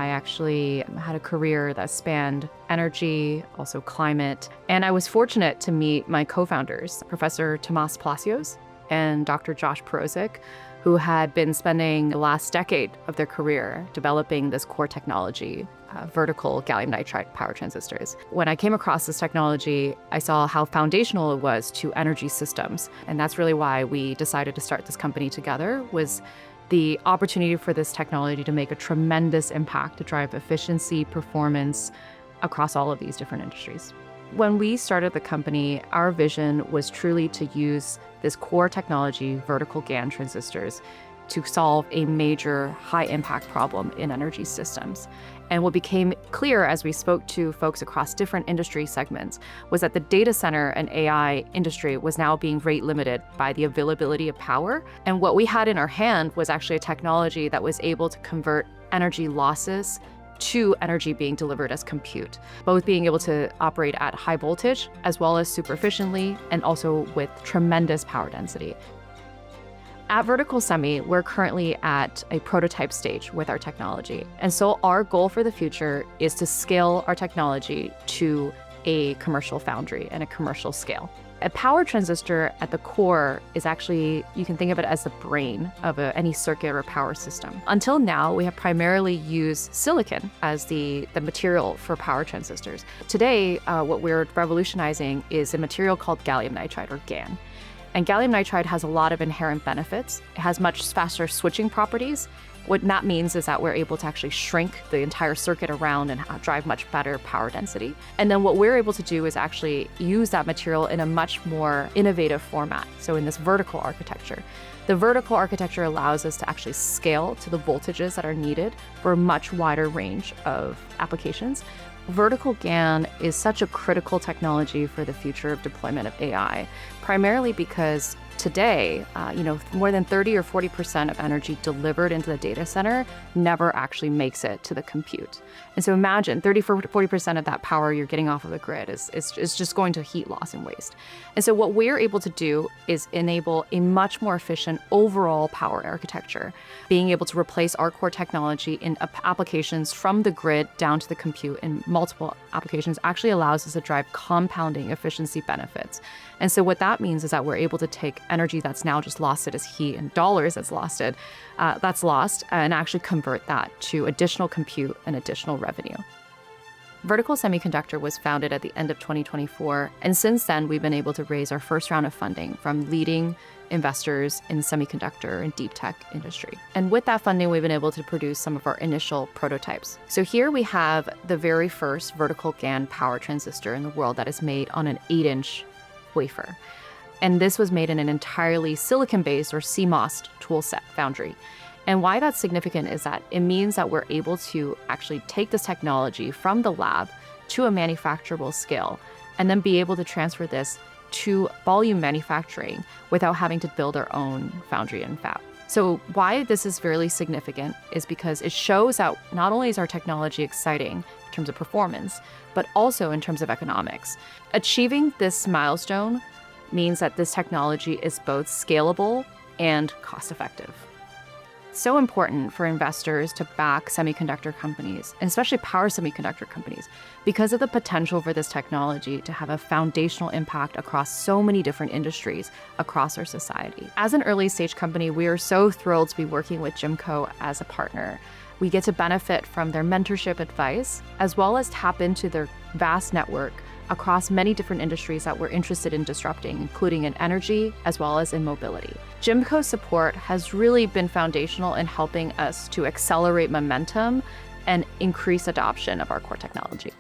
I actually had a career that spanned energy, also climate. And I was fortunate to meet my co-founders, Professor Tomas Palacios and Dr. Josh Perozic, who had been spending the last decade of their career developing this core technology, vertical gallium nitride power transistors. When I came across this technology, I saw how foundational it was to energy systems. And that's really why we decided to start this company together, was the opportunity for this technology to make a tremendous impact to drive efficiency, performance across all of these different industries. When we started the company, our vision was truly to use this core technology, vertical GaN transistors, to solve a major high-impact problem in energy systems. And what became clear as we spoke to folks across different industry segments was that the data center and AI industry was now being rate limited by the availability of power. And what we had in our hand was actually a technology that was able to convert energy losses to energy being delivered as compute, both being able to operate at high voltage as well as super efficiently and also with tremendous power density. At Vertical Semi, we're currently at a prototype stage with our technology. And so our goal for the future is to scale our technology to a commercial foundry and a commercial scale. A power transistor at the core is actually, you can think of it as the brain of any circuit or power system. Until now, we have primarily used silicon as the material for power transistors. Today, what we're revolutionizing is a material called gallium nitride, or GaN. And gallium nitride has a lot of inherent benefits. It has much faster switching properties. What that means is that we're able to actually shrink the entire circuit around and drive much better power density. And then what we're able to do is actually use that material in a much more innovative format. So in this vertical architecture. The vertical architecture allows us to actually scale to the voltages that are needed for a much wider range of applications. Vertical GaN is such a critical technology for the future of deployment of AI, primarily because today, more than 30 or 40% of energy delivered into the data center never actually makes it to the compute. And so imagine 30 or 40% of that power you're getting off of the grid is just going to heat loss and waste. And so what we're able to do is enable a much more efficient overall power architecture, being able to replace our core technology in applications from the grid down to the compute in multiple applications actually allows us to drive compounding efficiency benefits. And so what that means is that we're able to take energy that's now just lost as heat and dollars that's lost, and actually convert that to additional compute and additional revenue. Vertical Semiconductor was founded at the end of 2024, and since then we've been able to raise our first round of funding from leading investors in the semiconductor and deep tech industry. And with that funding, we've been able to produce some of our initial prototypes. So here we have the very first vertical GaN power transistor in the world that is made on an 8-inch wafer. And this was made in an entirely silicon-based or CMOS toolset foundry. And why that's significant is that it means that we're able to actually take this technology from the lab to a manufacturable scale and then be able to transfer this to volume manufacturing without having to build our own foundry and fab. So why this is really significant is because it shows that not only is our technology exciting in terms of performance, but also in terms of economics. Achieving this milestone means that this technology is both scalable and cost-effective. So important for investors to back semiconductor companies, and especially power semiconductor companies, because of the potential for this technology to have a foundational impact across so many different industries across our society. As an early stage company, we are so thrilled to be working with JIMCO as a partner. We get to benefit from their mentorship advice, as well as tap into their vast network across many different industries that we're interested in disrupting, including in energy as well as in mobility. JIMCO's support has really been foundational in helping us to accelerate momentum and increase adoption of our core technology.